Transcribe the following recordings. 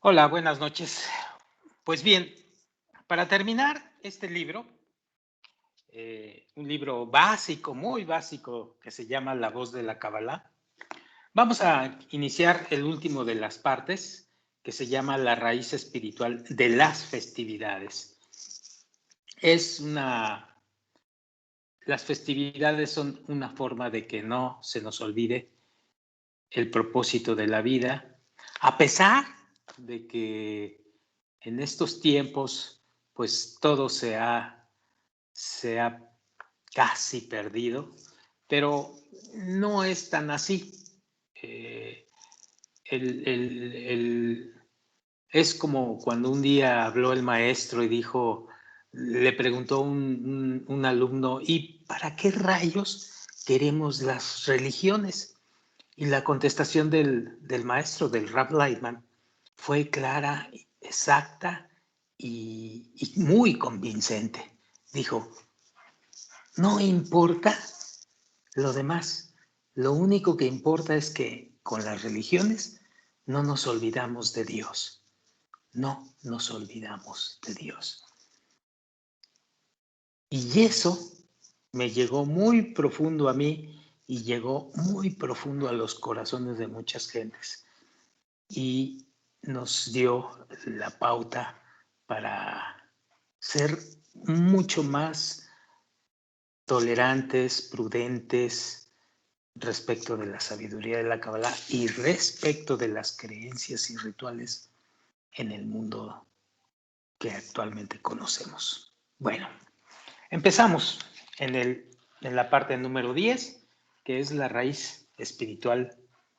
Hola, buenas noches. Pues bien, para terminar este libro, un libro básico, muy básico, que se llama La voz de la Kabbalah, vamos a iniciar el último de las partes, que se llama La raíz espiritual de las festividades. Las festividades son una forma de que no se nos olvide el propósito de la vida, a pesar de que en estos tiempos, pues todo se ha casi perdido, pero no es tan así. Eh, el, el, el, es como cuando un día habló el maestro y dijo, le preguntó un alumno, ¿y para qué rayos queremos las religiones? Y la contestación del maestro, del Rav Lightman, fue clara, exacta y muy convincente. Dijo, no importa lo demás, lo único que importa es que con las religiones no nos olvidamos de Dios, no nos olvidamos de Dios. Y eso me llegó muy profundo a mí y llegó muy profundo a los corazones de muchas gentes. Y nos dio la pauta para ser mucho más tolerantes, prudentes respecto de la sabiduría de la Kabbalah y respecto de las creencias y rituales en el mundo que actualmente conocemos. Bueno, empezamos en la parte número 10, que es la raíz espiritual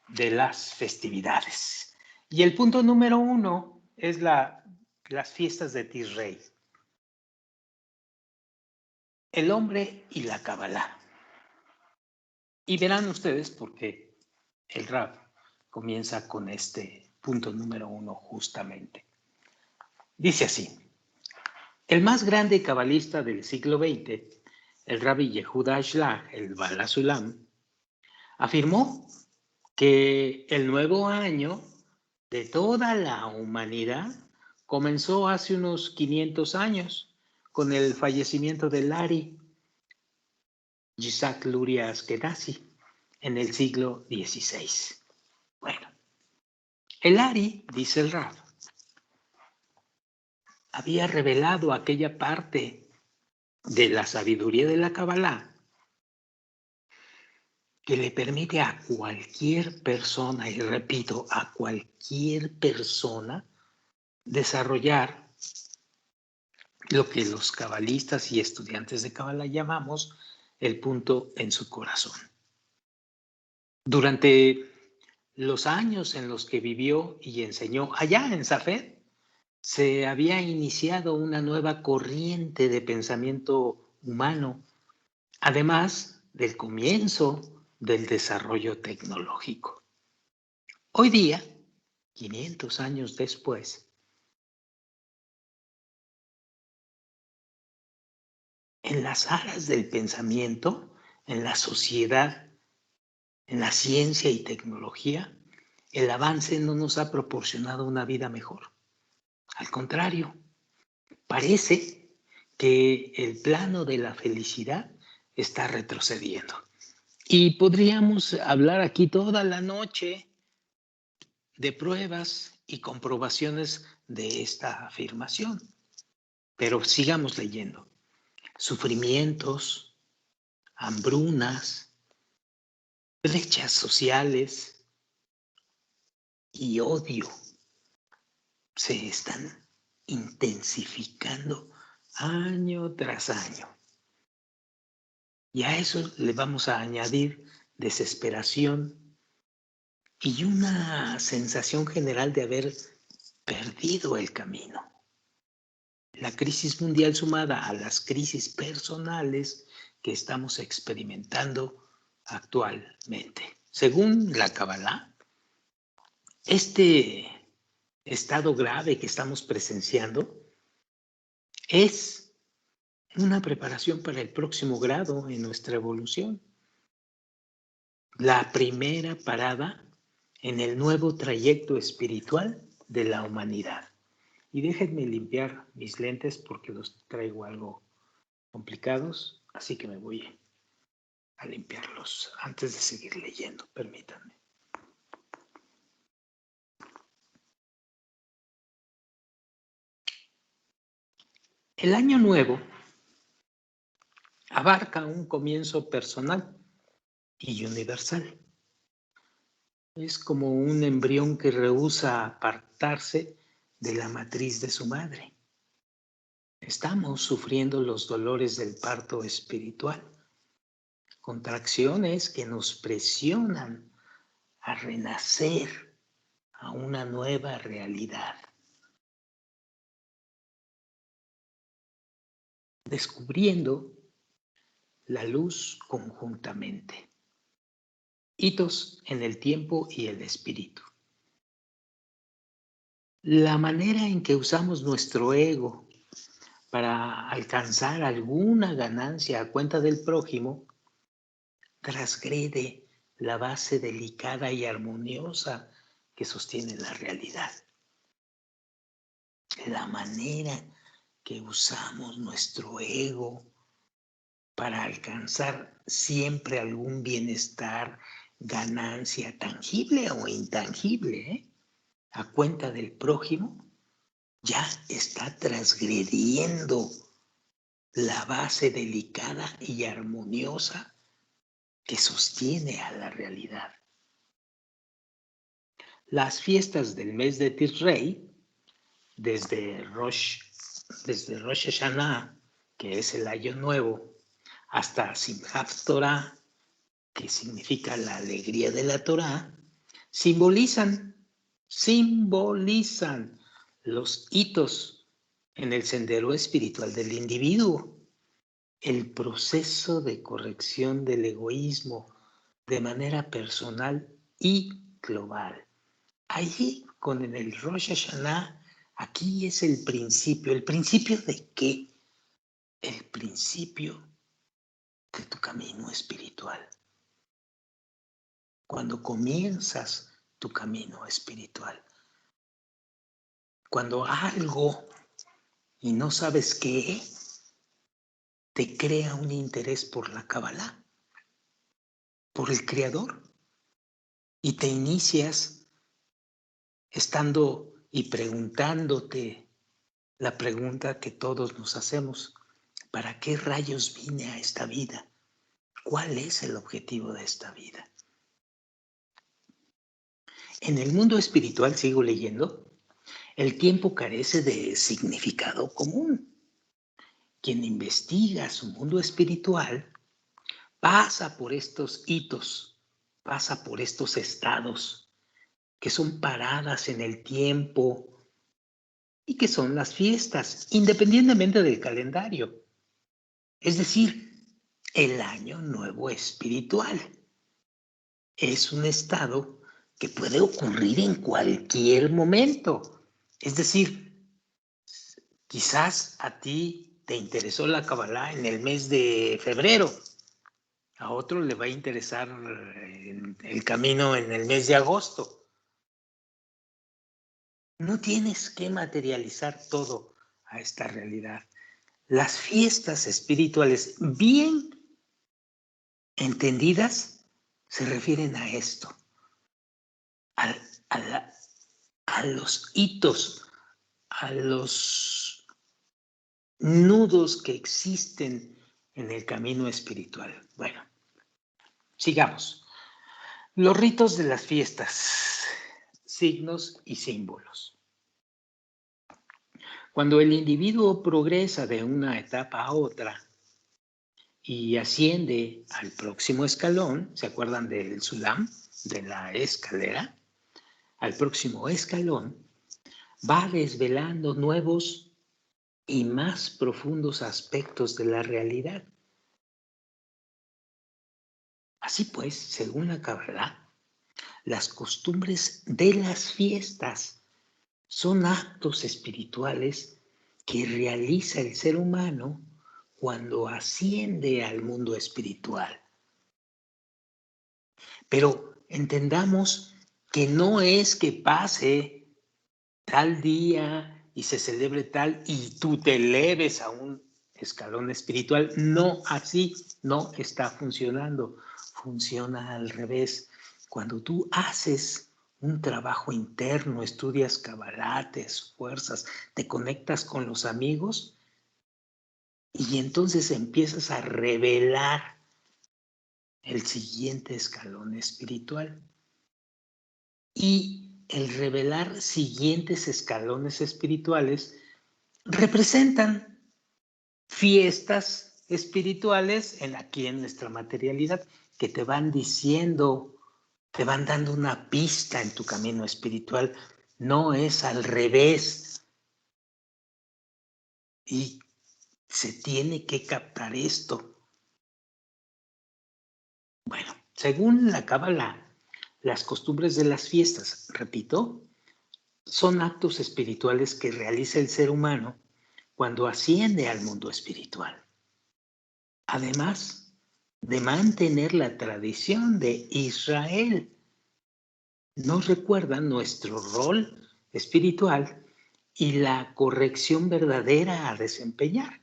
de las festividades. Y el punto número 1 es las fiestas de Tisrei. El hombre y la Kabbalah. Y verán ustedes por qué el Rab comienza con este punto número 1 justamente. Dice así, el más grande cabalista del siglo XX, el Rabbi Yehuda Ashlag, el Baal HaSulam, afirmó que el nuevo año de toda la humanidad comenzó hace unos 500 años con el fallecimiento de Lari Yitzhak Luria Ashkenazi en el siglo XVI. Bueno, el Ari, dice el Rav, había revelado aquella parte de la sabiduría de la Kabbalah que le permite a cualquier persona, y repito, a cualquier persona, desarrollar lo que los cabalistas y estudiantes de Kabbalah llamamos el punto en su corazón. Durante los años en los que vivió y enseñó allá en Safed, se había iniciado una nueva corriente de pensamiento humano, además del comienzo del desarrollo tecnológico. Hoy día, 500 años después, en las aras del pensamiento, en la sociedad, en la ciencia y tecnología, el avance no nos ha proporcionado una vida mejor. Al contrario, parece que el plano de la felicidad está retrocediendo. Y podríamos hablar aquí toda la noche de pruebas y comprobaciones de esta afirmación. Pero sigamos leyendo. Sufrimientos, hambrunas, brechas sociales y odio se están intensificando año tras año. Y a eso le vamos a añadir desesperación y una sensación general de haber perdido el camino. La crisis mundial sumada a las crisis personales que estamos experimentando actualmente. Según la Kabbalah, este estado grave que estamos presenciando es una preparación para el próximo grado en nuestra evolución. La primera parada en el nuevo trayecto espiritual de la humanidad. Y déjenme limpiar mis lentes porque los traigo algo complicados, así que me voy a limpiarlos antes de seguir leyendo, permítanme. El año nuevo abarca un comienzo personal y universal. Es como un embrión que rehúsa apartarse de la matriz de su madre. Estamos sufriendo los dolores del parto espiritual, contracciones que nos presionan a renacer a una nueva realidad. Descubriendo la luz conjuntamente. Hitos en el tiempo y el espíritu. La manera en que usamos nuestro ego para alcanzar alguna ganancia a cuenta del prójimo transgrede la base delicada y armoniosa que sostiene la realidad. La manera que usamos nuestro ego para alcanzar siempre algún bienestar, ganancia tangible o intangible, a cuenta del prójimo, ya está transgrediendo la base delicada y armoniosa que sostiene a la realidad. Las fiestas del mes de Tishrei, desde Rosh Hashanah, que es el año nuevo, hasta Simchat Torah, que significa la alegría de la Torah, simbolizan los hitos en el sendero espiritual del individuo, el proceso de corrección del egoísmo de manera personal y global. Allí, con el Rosh Hashanah, aquí es el principio. ¿El principio de qué? El principio de tu camino espiritual. Cuando comienzas tu camino espiritual, cuando algo y no sabes qué, te crea un interés por la Kabbalah, por el Creador, y te inicias estando y preguntándote la pregunta que todos nos hacemos: ¿para qué rayos vine a esta vida? ¿Cuál es el objetivo de esta vida? En el mundo espiritual, sigo leyendo, el tiempo carece de significado común. Quien investiga su mundo espiritual pasa por estos hitos, pasa por estos estados que son paradas en el tiempo y que son las fiestas, independientemente del calendario. Es decir, el año nuevo espiritual es un estado que puede ocurrir en cualquier momento. Es decir, quizás a ti te interesó la Kabbalah en el mes de febrero, a otro le va a interesar el camino en el mes de agosto. No tienes que materializar todo a esta realidad. Las fiestas espirituales bien entendidas se refieren a esto, a los hitos, a los nudos que existen en el camino espiritual. Bueno, sigamos. Los ritos de las fiestas, signos y símbolos. Cuando el individuo progresa de una etapa a otra y asciende al próximo escalón, ¿se acuerdan del sulam, de la escalera? Al próximo escalón, va desvelando nuevos y más profundos aspectos de la realidad. Así pues, según la Kabbalah, las costumbres de las fiestas son actos espirituales que realiza el ser humano cuando asciende al mundo espiritual. Pero entendamos que no es que pase tal día y se celebre tal y tú te eleves a un escalón espiritual. No, así no está funcionando. Funciona al revés. Cuando tú haces un trabajo interno, estudias Kabbalah, te esfuerzas, te conectas con los amigos y entonces empiezas a revelar el siguiente escalón espiritual. Y el revelar siguientes escalones espirituales representan fiestas espirituales aquí en nuestra materialidad que te van diciendo, te van dando una pista en tu camino espiritual. No es al revés. Y se tiene que captar esto. Bueno, según la Cábala, las costumbres de las fiestas, repito, son actos espirituales que realiza el ser humano cuando asciende al mundo espiritual. Además de mantener la tradición de Israel, nos recuerdan nuestro rol espiritual y la corrección verdadera a desempeñar,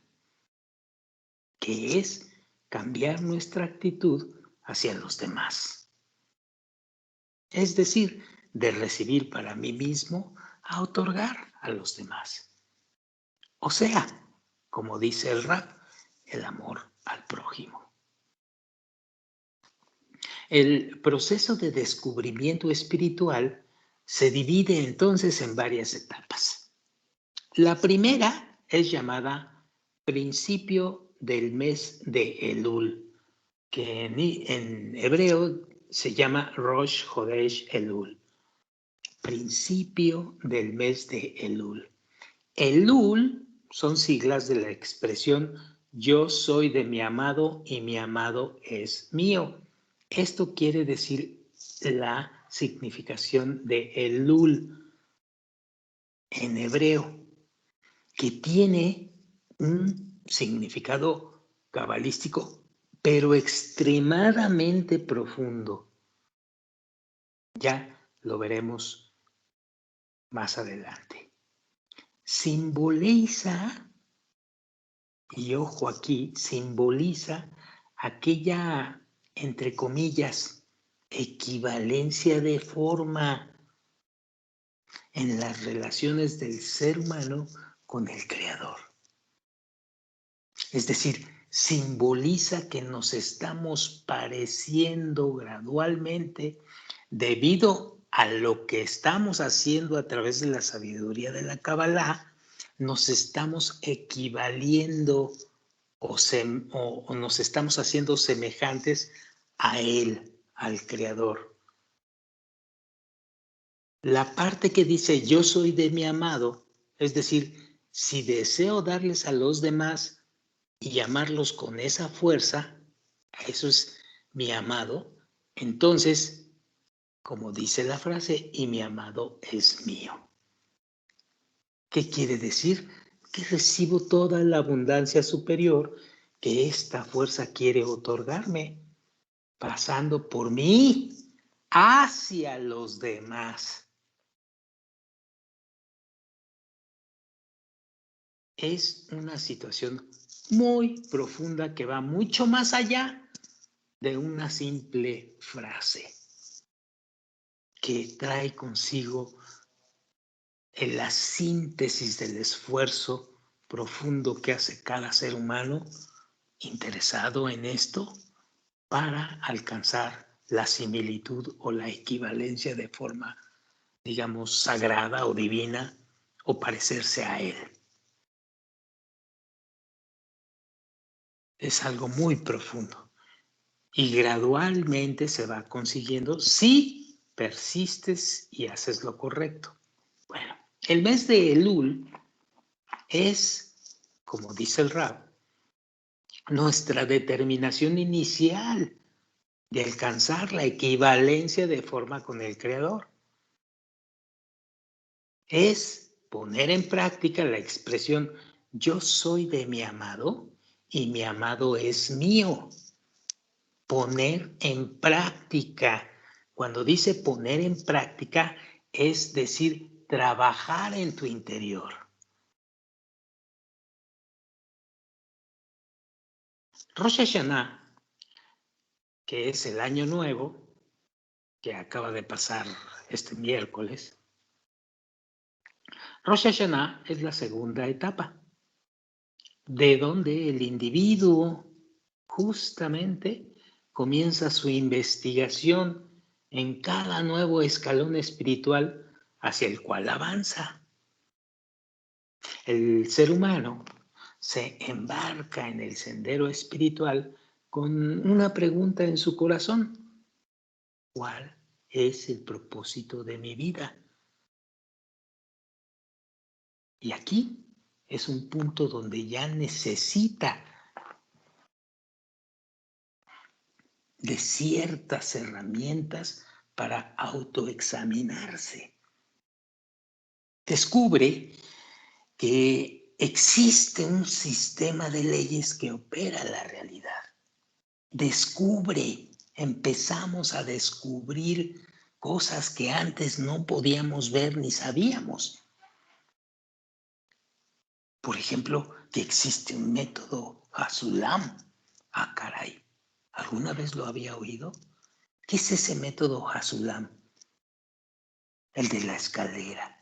que es cambiar nuestra actitud hacia los demás. Es decir, de recibir para mí mismo a otorgar a los demás. O sea, como dice el rap, el amor al prójimo. El proceso de descubrimiento espiritual se divide entonces en varias etapas. La primera es llamada principio del mes de Elul, que en hebreo se llama Rosh Chodesh Elul, principio del mes de Elul. Elul son siglas de la expresión yo soy de mi amado y mi amado es mío. Esto quiere decir la significación de Elul en hebreo, que tiene un significado cabalístico, pero extremadamente profundo. Ya lo veremos más adelante. Simboliza, y ojo aquí, simboliza aquella, entre comillas, equivalencia de forma en las relaciones del ser humano con el Creador. Es decir, simboliza que nos estamos pareciendo gradualmente debido a lo que estamos haciendo a través de la sabiduría de la Kabbalah, nos estamos equivaliendo o nos estamos haciendo semejantes a Él, al Creador. La parte que dice yo soy de mi amado, es decir, si deseo darles a los demás y amarlos con esa fuerza, eso es mi amado, entonces, como dice la frase, y mi amado es mío. ¿Qué quiere decir? Que recibo toda la abundancia superior que esta fuerza quiere otorgarme, pasando por mí hacia los demás. Es una situación muy profunda que va mucho más allá de una simple frase, que trae consigo en la síntesis del esfuerzo profundo que hace cada ser humano interesado en esto para alcanzar la similitud o la equivalencia de forma, digamos, sagrada o divina o parecerse a él. Es algo muy profundo y gradualmente se va consiguiendo si persistes y haces lo correcto. Bueno, el mes de Elul es, como dice el Rab, nuestra determinación inicial de alcanzar la equivalencia de forma con el Creador. Es poner en práctica la expresión yo soy de mi amado y mi amado es mío. Poner en práctica. Cuando dice poner en práctica, es decir, trabajar en tu interior. Rosh Hashanah, que es el año nuevo, que acaba de pasar este miércoles, Rosh Hashanah es la segunda etapa, de donde el individuo justamente comienza su investigación en cada nuevo escalón espiritual hacia el cual avanza. El ser humano se embarca en el sendero espiritual con una pregunta en su corazón: ¿cuál es el propósito de mi vida? Y aquí es un punto donde ya necesita de ciertas herramientas para autoexaminarse. Descubre que existe un sistema de leyes que opera la realidad. Empezamos a descubrir cosas que antes no podíamos ver ni sabíamos. Por ejemplo, que existe un método Hasulam. Ah, caray, ¿alguna vez lo había oído? ¿Qué es ese método Hasulam? El de la escalera.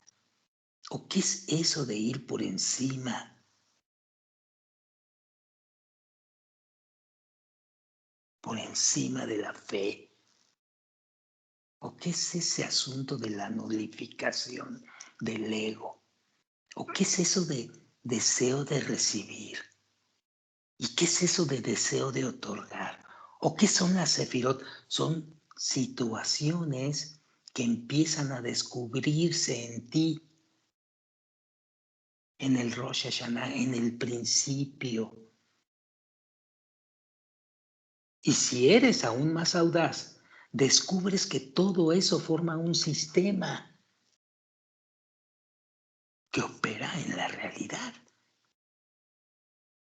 ¿O qué es eso de ir por encima? Por encima de la fe. ¿O qué es ese asunto de la nulificación del ego? ¿O qué es eso de deseo de recibir? ¿Y qué es eso de deseo de otorgar? ¿O qué son las sefirot? Son situaciones que empiezan a descubrirse en ti, en el Rosh Hashanah, en el principio. Y si eres aún más audaz, descubres que todo eso forma un sistema que opera en la realidad.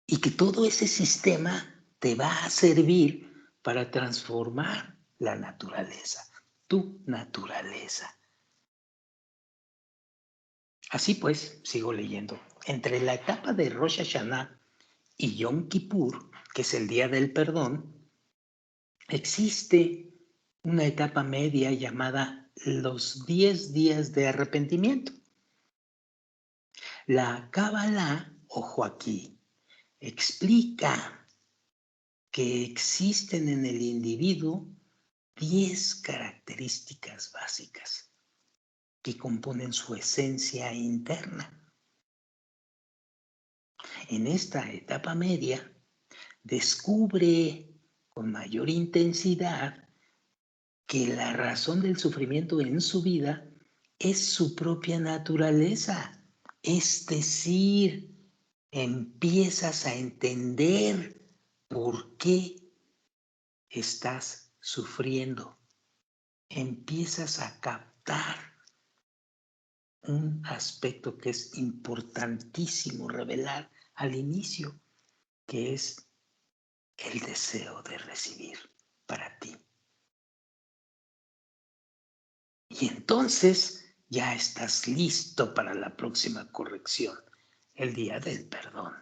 Y que todo ese sistema te va a servir para transformar la naturaleza, tu naturaleza. Así pues, sigo leyendo. Entre la etapa de Rosh Hashanah y Yom Kippur, que es el día del perdón, existe una etapa media llamada los 10 días de arrepentimiento. La Kabbalah, ojo aquí, explica que existen en el individuo 10 características básicas que componen su esencia interna. En esta etapa media, descubre con mayor intensidad que la razón del sufrimiento en su vida es su propia naturaleza. Es decir, empiezas a entender por qué estás sufriendo. Empiezas a captar un aspecto que es importantísimo revelar al inicio, que es el deseo de recibir para ti. Y entonces ya estás listo para la próxima corrección, el día del perdón.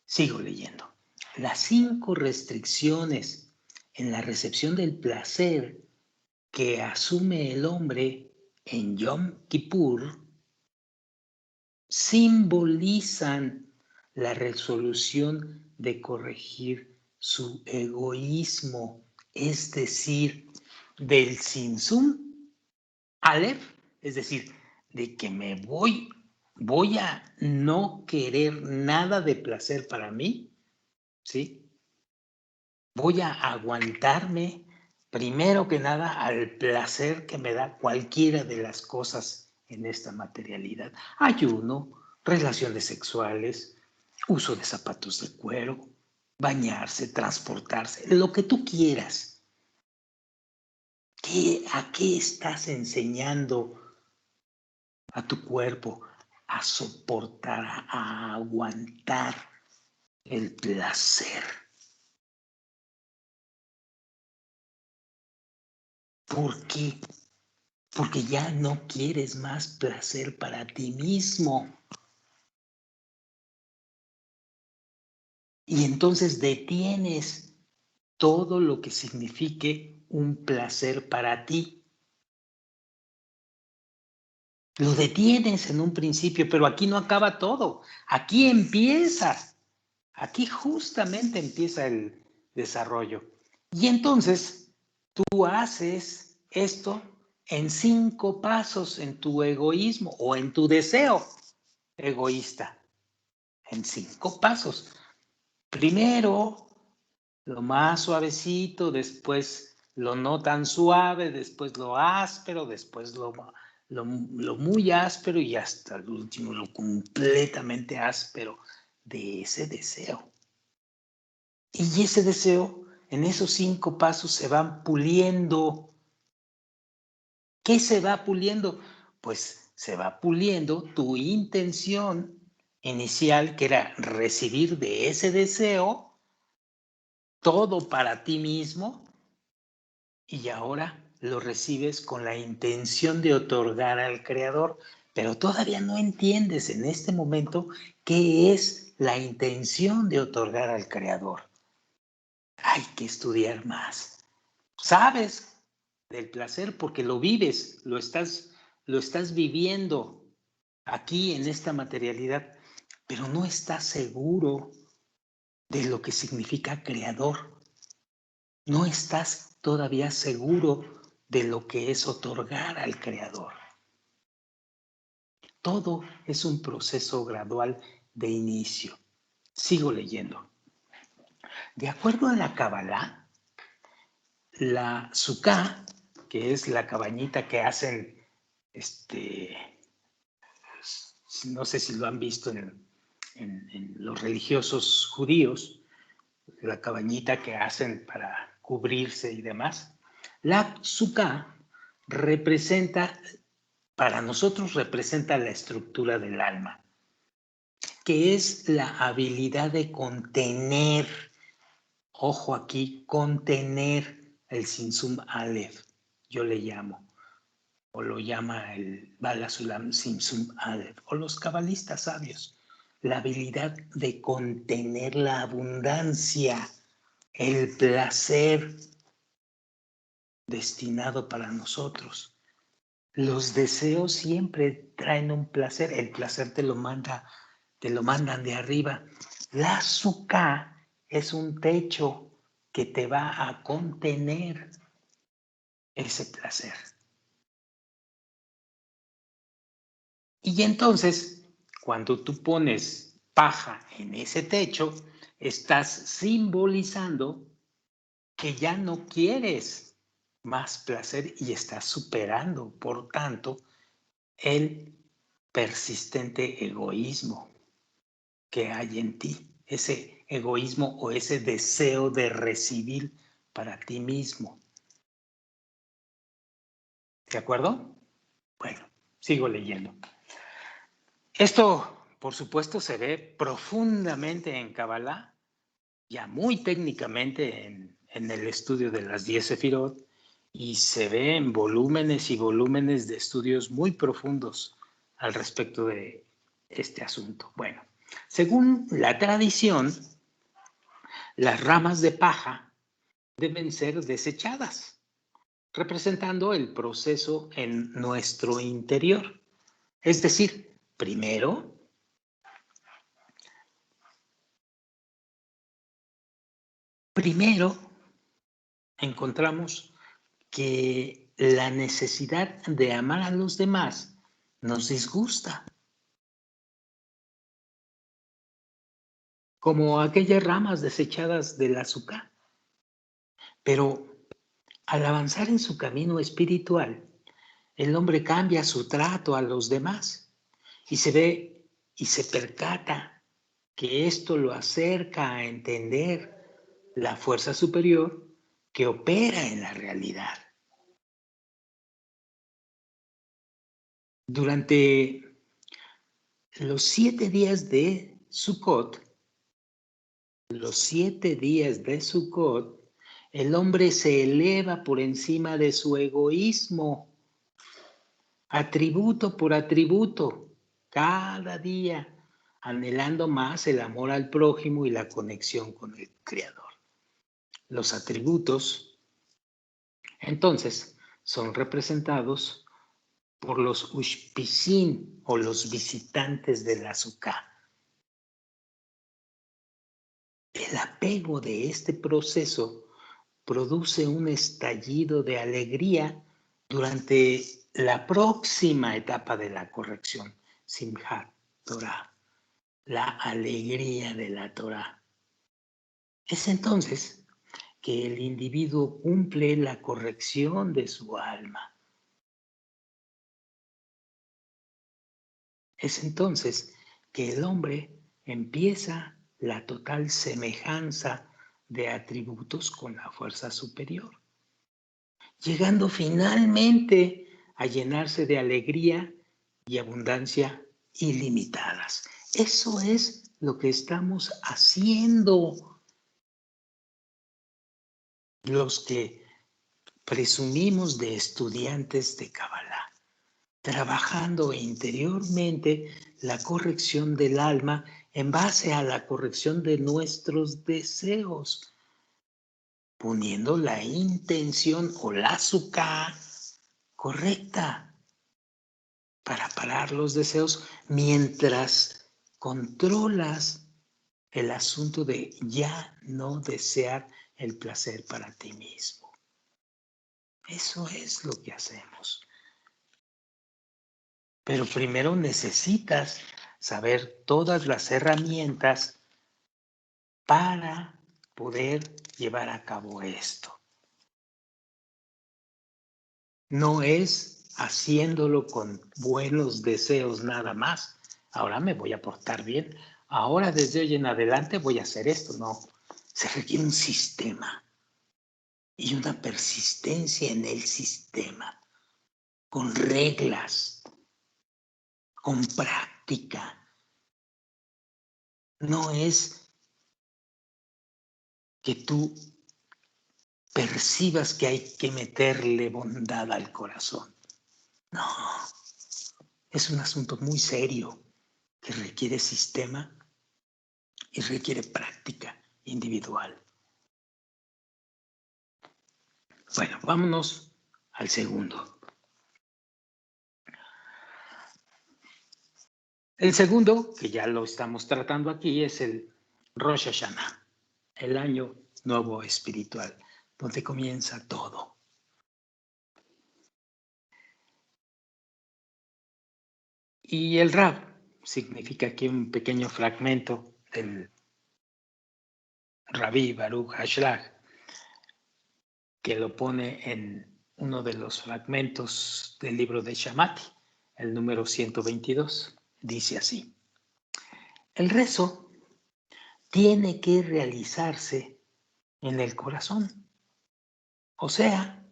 Sigo leyendo. Las 5 restricciones en la recepción del placer que asume el hombre en Yom Kippur simbolizan la resolución de corregir su egoísmo, es decir, del Tzimtzum Aleph, es decir, de que voy a no querer nada de placer para mí, ¿sí? Voy a aguantarme primero que nada al placer que me da cualquiera de las cosas en esta materialidad. Ayuno, relaciones sexuales, uso de zapatos de cuero, bañarse, transportarse, lo que tú quieras. ¿A qué estás enseñando a tu cuerpo? A soportar, a aguantar el placer. ¿Por qué? porque ya no quieres más placer para ti mismo. Y entonces detienes todo lo que signifique un placer para ti. Lo detienes en un principio, pero aquí no acaba todo. Aquí empieza. Aquí justamente empieza el desarrollo. Y entonces tú haces esto en 5 pasos en tu egoísmo o en tu deseo egoísta. En 5 pasos. Primero, lo más suavecito, después lo no tan suave, después lo áspero, después lo muy áspero y hasta el último, lo completamente áspero de ese deseo. Y ese deseo, en esos 5 pasos se van puliendo. ¿Qué se va puliendo? Pues se va puliendo tu intención inicial, que era recibir de ese deseo todo para ti mismo, y ahora lo recibes con la intención de otorgar al Creador, pero todavía no entiendes en este momento qué es la intención de otorgar al Creador. Hay que estudiar más. Sabes del placer porque lo vives, lo estás viviendo aquí en esta materialidad, pero no estás seguro de lo que significa creador. No estás todavía seguro de lo que es otorgar al creador. Todo es un proceso gradual de inicio. Sigo leyendo. De acuerdo a la Kabbalah, la Sukkah, que es la cabañita que hacen, no sé si lo han visto en los religiosos judíos, la cabañita que hacen para cubrirse y demás. La Sukkah representa, para nosotros representa la estructura del alma, que es la habilidad de contener, ojo aquí, contener el Simsum Aleph, yo le llamo, o lo llama el Bala Sulam Simsum Aleph, o los cabalistas sabios, la habilidad de contener la abundancia, el placer destinado para nosotros. Los deseos siempre traen un placer, el placer te lo mandan de arriba. La Sukkah es un techo que te va a contener ese placer. Y entonces, cuando tú pones paja en ese techo, estás simbolizando que ya no quieres más placer y estás superando, por tanto, el persistente egoísmo que hay en ti, ese egoísmo o ese deseo de recibir para ti mismo. ¿De acuerdo? Bueno, sigo leyendo. Esto, por supuesto, se ve profundamente en Kabbalah, ya muy técnicamente en el estudio de las 10 Sefirot, y se ve en volúmenes y volúmenes de estudios muy profundos al respecto de este asunto. Bueno, según la tradición, las ramas de paja deben ser desechadas, representando el proceso en nuestro interior. Es decir, primero encontramos que la necesidad de amar a los demás nos disgusta, como aquellas ramas desechadas del azúcar. Pero al avanzar en su camino espiritual, el hombre cambia su trato a los demás y se ve y se percata que esto lo acerca a entender la fuerza superior que opera en la realidad. Durante los 7 días de Sukkot, el hombre se eleva por encima de su egoísmo atributo por atributo, cada día, anhelando más el amor al prójimo y la conexión con el Creador. Los atributos, entonces, son representados por los ushpicin o los visitantes del azúcar. El apego de este proceso produce un estallido de alegría durante la próxima etapa de la corrección, Simchat Torah, la alegría de la Torah. Es entonces que el individuo cumple la corrección de su alma. Es entonces que el hombre empieza la total semejanza de atributos con la fuerza superior, llegando finalmente a llenarse de alegría y abundancia ilimitadas. Eso es lo que estamos haciendo los que presumimos de estudiantes de Kabbalah, trabajando interiormente la corrección del alma en base a la corrección de nuestros deseos, poniendo la intención o la azúcar correcta para parar los deseos mientras controlas el asunto de ya no desear el placer para ti mismo. Eso es lo que hacemos. Pero primero necesitas saber todas las herramientas para poder llevar a cabo esto. No es haciéndolo con buenos deseos nada más. Ahora me voy a portar bien. Ahora desde hoy en adelante voy a hacer esto. No, se requiere un sistema y una persistencia en el sistema, con reglas, con práctica. No es que tú percibas que hay que meterle bondad al corazón. No, es un asunto muy serio que requiere sistema y requiere práctica individual. Bueno, vámonos al segundo. El segundo, que ya lo estamos tratando aquí, es el Rosh Hashanah, el año nuevo espiritual, donde comienza todo. Y el Rab significa aquí un pequeño fragmento del Rabí Baruch Hashlach, que lo pone en uno de los fragmentos del libro de Shamati, el número 122. Dice así: el rezo tiene que realizarse en el corazón. O sea,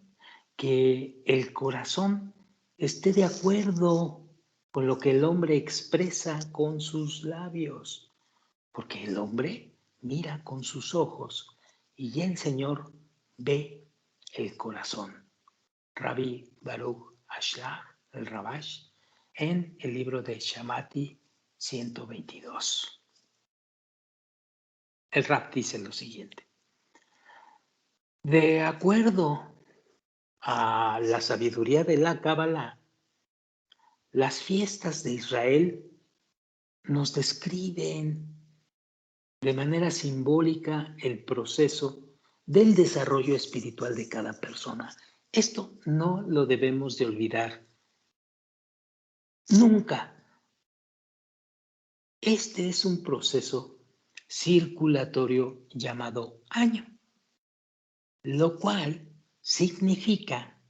que el corazón esté de acuerdo con lo que el hombre expresa con sus labios, porque el hombre mira con sus ojos y el Señor ve el corazón. Rabbi Baruch Hashlach, el Rabash, en el libro de Shamati 122. El Rab dice lo siguiente: de acuerdo a la sabiduría de la Kabbalah, las fiestas de Israel nos describen de manera simbólica el proceso del desarrollo espiritual de cada persona. Esto no lo debemos de olvidar nunca. Este es un proceso circulatorio llamado año, lo cual significa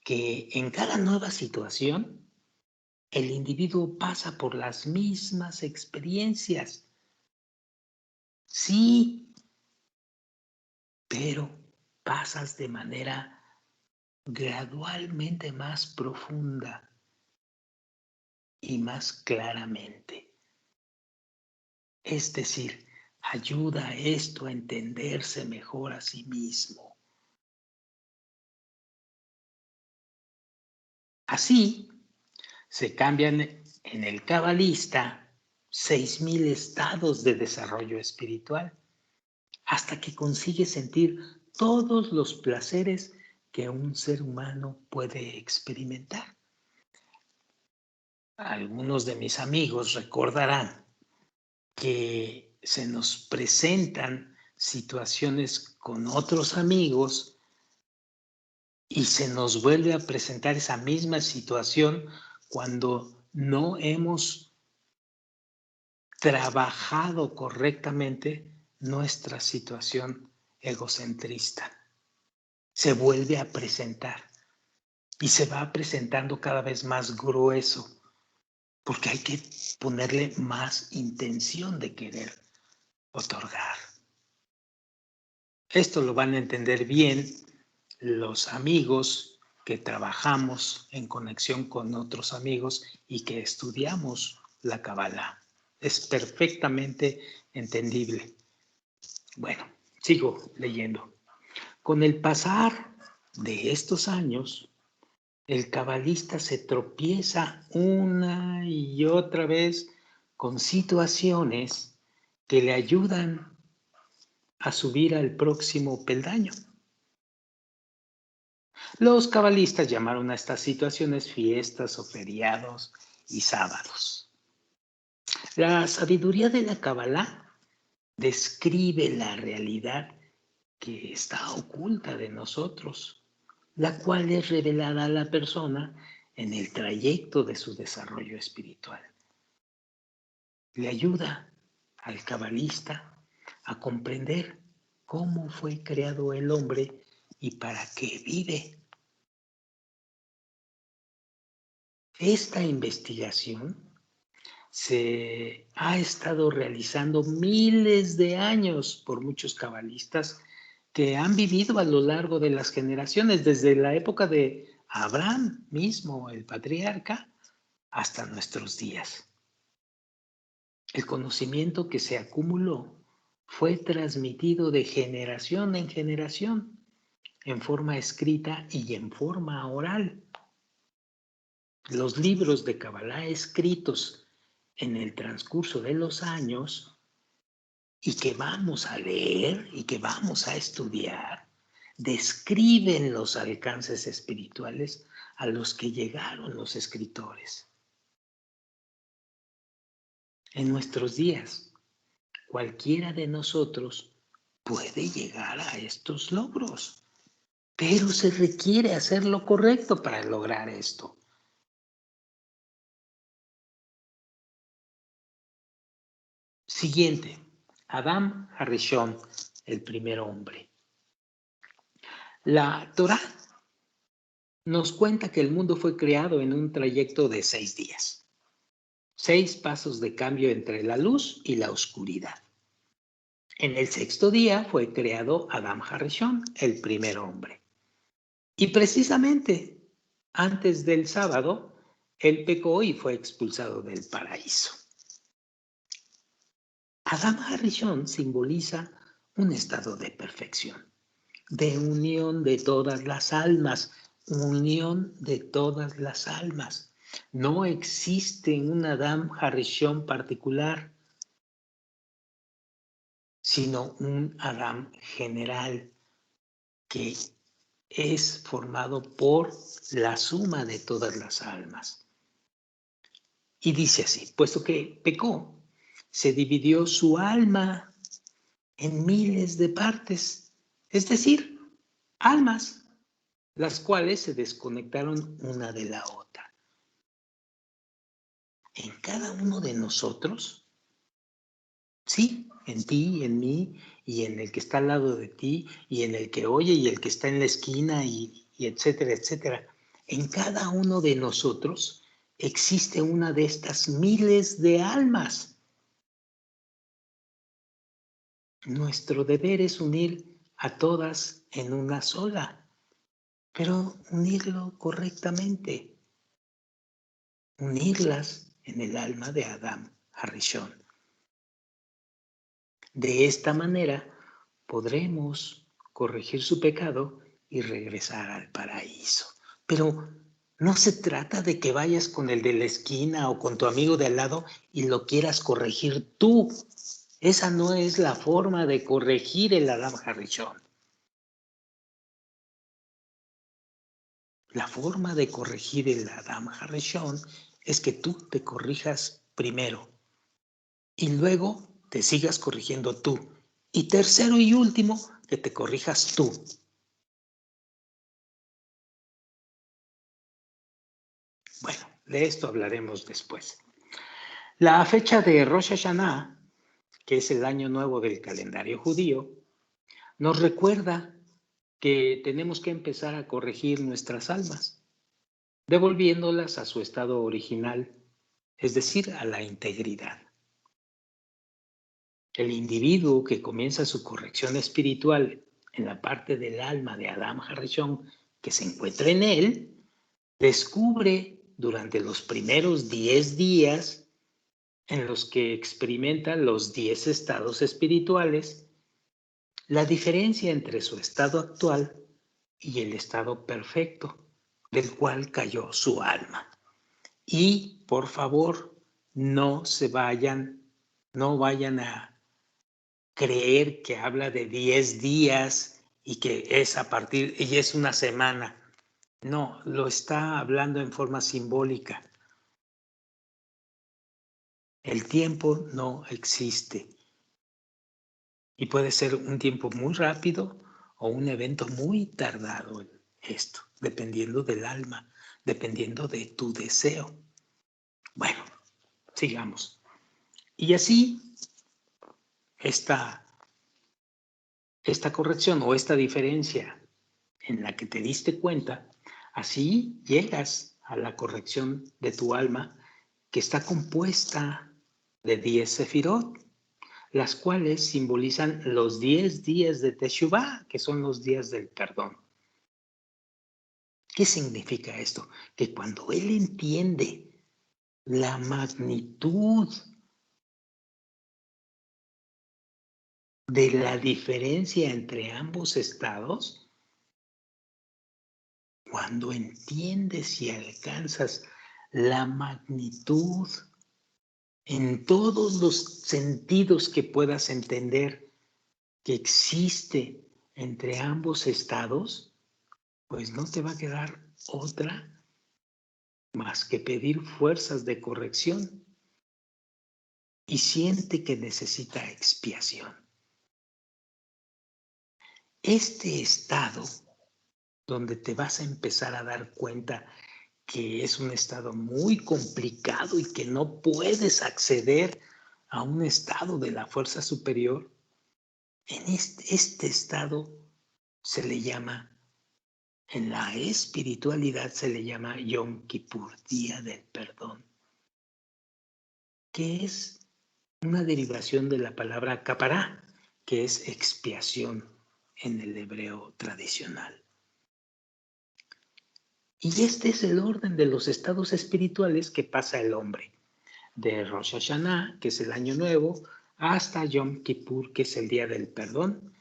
que en cada nueva situación el individuo pasa por las mismas experiencias. Sí, pero pasas de manera gradualmente más profunda y más claramente. Es decir, ayuda a esto a entenderse mejor a sí mismo. Así, Se cambian en el cabalista 6,000 estados de desarrollo espiritual hasta que consigue sentir todos los placeres que un ser humano puede experimentar. Algunos de mis amigos recordarán que se nos presentan situaciones con otros amigos y se nos vuelve a presentar esa misma situación cuando no hemos trabajado correctamente nuestra situación egocentrista. Se vuelve a presentar y se va presentando cada vez más grueso porque hay que ponerle más intención de querer otorgar. Esto lo van a entender bien los amigos que trabajamos en conexión con otros amigos y que estudiamos la Kabbalah. Es perfectamente entendible. Bueno, sigo leyendo. Con el pasar de estos años, el cabalista se tropieza una y otra vez con situaciones que le ayudan a subir al próximo peldaño. Los cabalistas llamaron a estas situaciones fiestas o feriados y sábados. La sabiduría de la Kabbalah describe la realidad que está oculta de nosotros, la cual es revelada a la persona en el trayecto de su desarrollo espiritual. Le ayuda al cabalista a comprender cómo fue creado el hombre y para qué vive. Esta investigación se ha estado realizando miles de años por muchos cabalistas que han vivido a lo largo de las generaciones, desde la época de Abraham mismo, el patriarca, hasta nuestros días. El conocimiento que se acumuló fue transmitido de generación en generación, en forma escrita y en forma oral. Los libros de Kabbalah escritos en el transcurso de los años y que vamos a leer y que vamos a estudiar, describen los alcances espirituales a los que llegaron los escritores. En nuestros días, cualquiera de nosotros puede llegar a estos logros, pero se requiere hacer lo correcto para lograr esto. Siguiente, Adam Harishon, el primer hombre. La Torá nos cuenta que el mundo fue creado en un trayecto de 6 días. 6 pasos de cambio entre la luz y la oscuridad. En el 6º día fue creado Adam Harishon, el primer hombre. Y precisamente antes del sábado, él pecó y fue expulsado del paraíso. Adam Harishon simboliza un estado de perfección, de unión de todas las almas, unión de todas las almas. No existe un Adam Harishon particular, sino un Adam general que es formado por la suma de todas las almas. Y dice así, puesto que pecó, se dividió su alma en miles de partes, es decir, almas, las cuales se desconectaron una de la otra. En cada uno de nosotros, sí, en ti, en mí, y en el que está al lado de ti, y en el que oye, y el que está en la esquina, y etcétera, etcétera. En cada uno de nosotros existe una de estas miles de almas. Nuestro deber es unir a todas en una sola, pero unirlo correctamente, unirlas en el alma de Adam Harishon. De esta manera podremos corregir su pecado y regresar al paraíso. Pero No se trata de que vayas con el de la esquina o con tu amigo de al lado y lo quieras corregir tú. Esa no es la forma de corregir el Adam Harishon. La forma de corregir el Adam Harishon es que tú te corrijas primero y luego te sigas corrigiendo tú. Y tercero y último, que te corrijas tú. Bueno, de esto hablaremos después. La fecha de Rosh Hashanah, que es el año nuevo del calendario judío, nos recuerda que tenemos que empezar a corregir nuestras almas, devolviéndolas a su estado original, es decir, a la integridad. El individuo que comienza su corrección espiritual en la parte del alma de Adam Harishon que se encuentra en él, descubre durante los primeros 10 días en los que experimenta los 10 estados espirituales, la diferencia entre su estado actual y el estado perfecto del cual cayó su alma. Y por favor, no vayan a creer que habla de 10 días y que es y es una semana. No, lo está hablando en forma simbólica. El tiempo no existe y puede ser un tiempo muy rápido o un evento muy tardado esto, dependiendo del alma, dependiendo de tu deseo. Bueno, sigamos. Y así, esta corrección o esta diferencia en la que te diste cuenta, así llegas a la corrección de tu alma que está compuesta de 10 sefirot, las cuales simbolizan los 10 días de Teshuvah, que son los días del perdón. ¿Qué significa esto? Que cuando él entiende la magnitud de la diferencia entre ambos estados, cuando entiendes y alcanzas la magnitud en todos los sentidos que puedas entender que existe entre ambos estados, pues no te va a quedar otra más que pedir fuerzas de corrección y siente que necesita expiación. Este estado donde te vas a empezar a dar cuenta que es un estado muy complicado y que no puedes acceder a un estado de la fuerza superior, en este estado se le llama, en la espiritualidad se le llama Yom Kippur, Día del Perdón, que es una derivación de la palabra capará, que es expiación en el hebreo tradicional. Y este es el orden de los estados espirituales que pasa el hombre, de Rosh Hashanah, que es el año nuevo, hasta Yom Kippur, que es el día del perdón.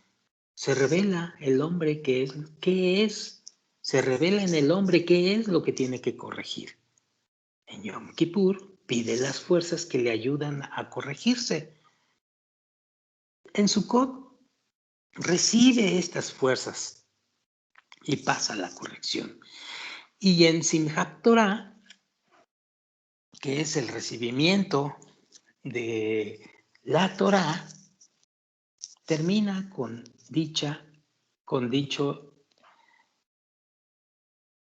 Se revela el hombre qué es, se revela en el hombre qué es lo que tiene que corregir. En Yom Kippur pide las fuerzas que le ayudan a corregirse. En Sukkot recibe estas fuerzas y pasa la corrección. Y en Simchat Torah, que es el recibimiento de la Torah, termina con dicho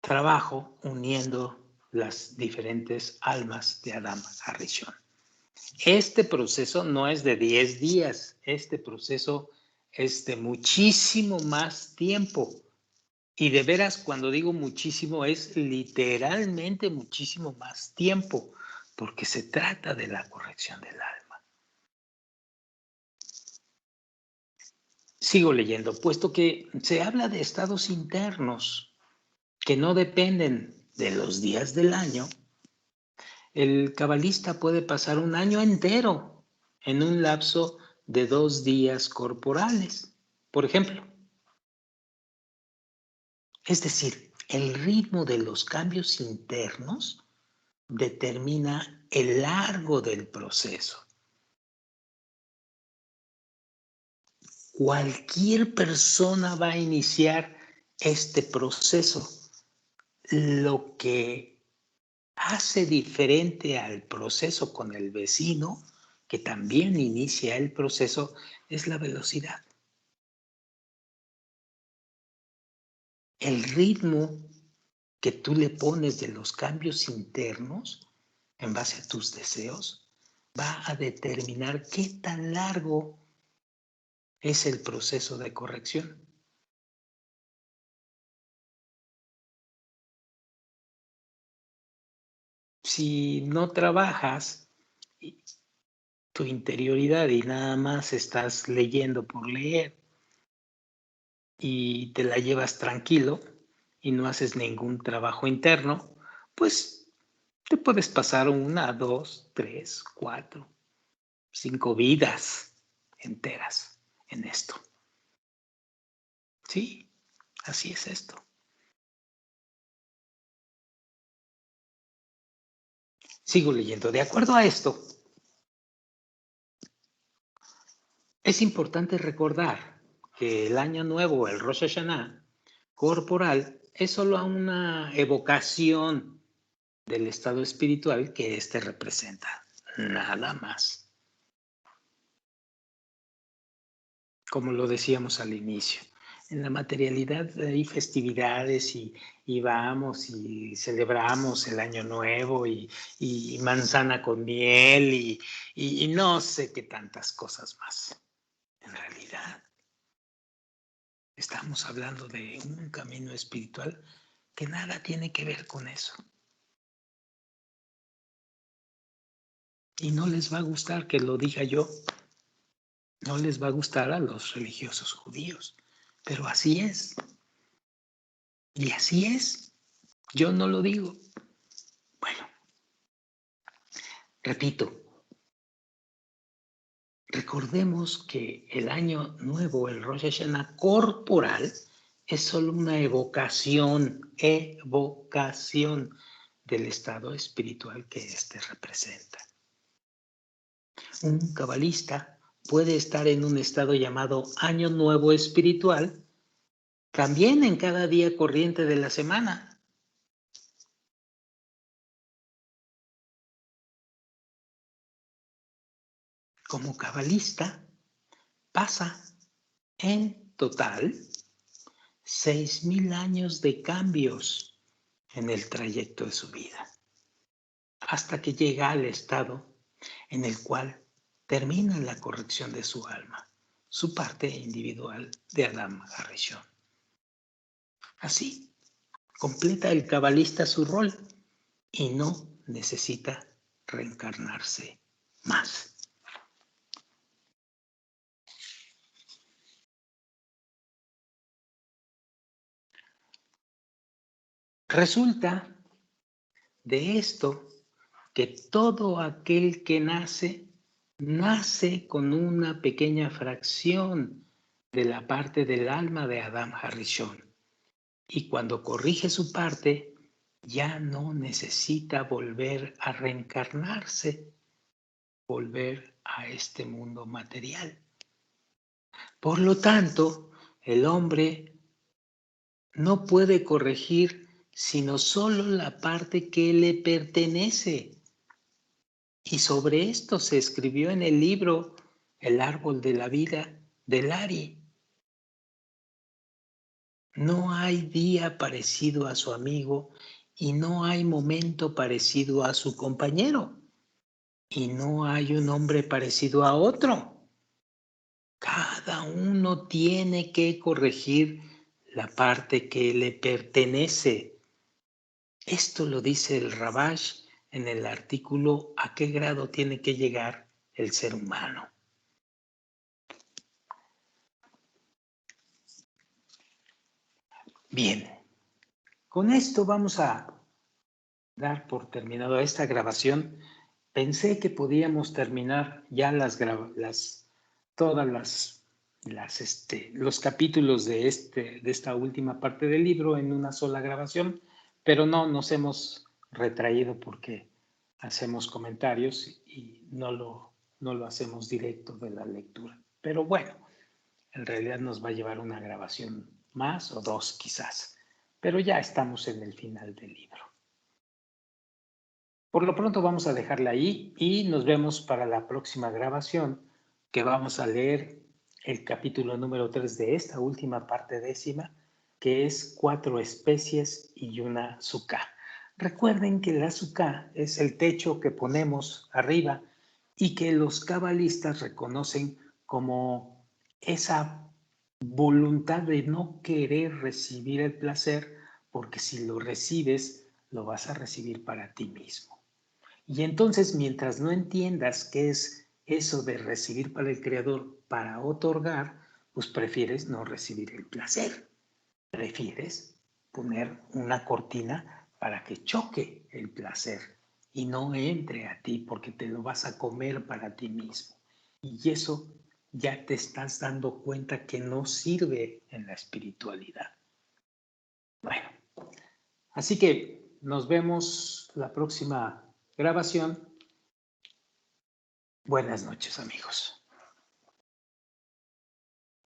trabajo uniendo las diferentes almas de Adam Harishon. Este proceso no es de 10 días, este proceso es de muchísimo más tiempo. Y de veras, cuando digo muchísimo, es literalmente muchísimo más tiempo, porque se trata de la corrección del alma. Sigo leyendo, puesto que se habla de estados internos que no dependen de los días del año, el cabalista puede pasar un año entero en un lapso de 2 días corporales, por ejemplo. Es decir, El ritmo de los cambios internos determina el largo del proceso. Cualquier persona va a iniciar este proceso. Lo que hace diferente al proceso con el vecino, que también inicia el proceso, es la velocidad. El ritmo que tú le pones de los cambios internos en base a tus deseos va a determinar qué tan largo es el proceso de corrección. Si no trabajas tu interioridad y nada más estás leyendo por leer y te la llevas tranquilo y no haces ningún trabajo interno, pues te puedes pasar 1, 2, 3, 4, 5 vidas enteras en esto. Sí, así es esto. Sigo leyendo. De acuerdo a esto, es importante recordar que el Año Nuevo, el Rosh Hashanah corporal, es solo una evocación del estado espiritual que éste representa. Nada más. Como lo decíamos al inicio. En la materialidad hay festividades y vamos y celebramos el Año Nuevo y manzana con miel y no sé qué tantas cosas más. En realidad, estamos hablando de un camino espiritual que nada tiene que ver con eso. Y no les va a gustar que lo diga yo. No les va a gustar a los religiosos judíos. Pero así es. Y así es. Yo no lo digo. Bueno, repito. Recordemos que el año nuevo, el Rosh Hashanah corporal, es solo una evocación del estado espiritual que éste representa. Un cabalista puede estar en un estado llamado Año Nuevo Espiritual, también en cada día corriente de la semana. Como cabalista, pasa en total 6,000 años de cambios en el trayecto de su vida, hasta que llega al estado en el cual termina la corrección de su alma, su parte individual de Adam Harishon. Así, completa el cabalista su rol y no necesita reencarnarse más. Resulta de esto que todo aquel que nace con una pequeña fracción de la parte del alma de Adam Harishon. Y cuando corrige su parte, ya no necesita volver a reencarnarse, volver a este mundo material. Por lo tanto, el hombre no puede corregir sino solo la parte que le pertenece. Y sobre esto se escribió en el libro El árbol de la vida de Lari. No hay día parecido a su amigo y no hay momento parecido a su compañero y no hay un hombre parecido a otro. Cada uno tiene que corregir la parte que le pertenece. Esto lo dice el Rabash en el artículo ¿A qué grado tiene que llegar el ser humano? Bien, con esto vamos a dar por terminado esta grabación. Pensé que podíamos terminar ya todas las los capítulos de esta última parte del libro en una sola grabación, pero no nos hemos retraído porque hacemos comentarios y no lo hacemos directo de la lectura. Pero bueno, en realidad nos va a llevar una grabación más o dos quizás, pero ya estamos en el final del libro. Por lo pronto vamos a dejarla ahí y nos vemos para la próxima grabación, que vamos a leer el capítulo número 3 de esta última parte décima, que es 4 especies y una suká. Recuerden que la suká es el techo que ponemos arriba y que los cabalistas reconocen como esa voluntad de no querer recibir el placer, porque si lo recibes, lo vas a recibir para ti mismo. Y entonces, mientras no entiendas qué es eso de recibir para el Creador para otorgar, pues prefieres no recibir el placer. Prefieres poner una cortina para que choque el placer y no entre a ti porque te lo vas a comer para ti mismo. Y eso ya te estás dando cuenta que no sirve en la espiritualidad. Bueno, así que nos vemos la próxima grabación. Buenas noches, amigos.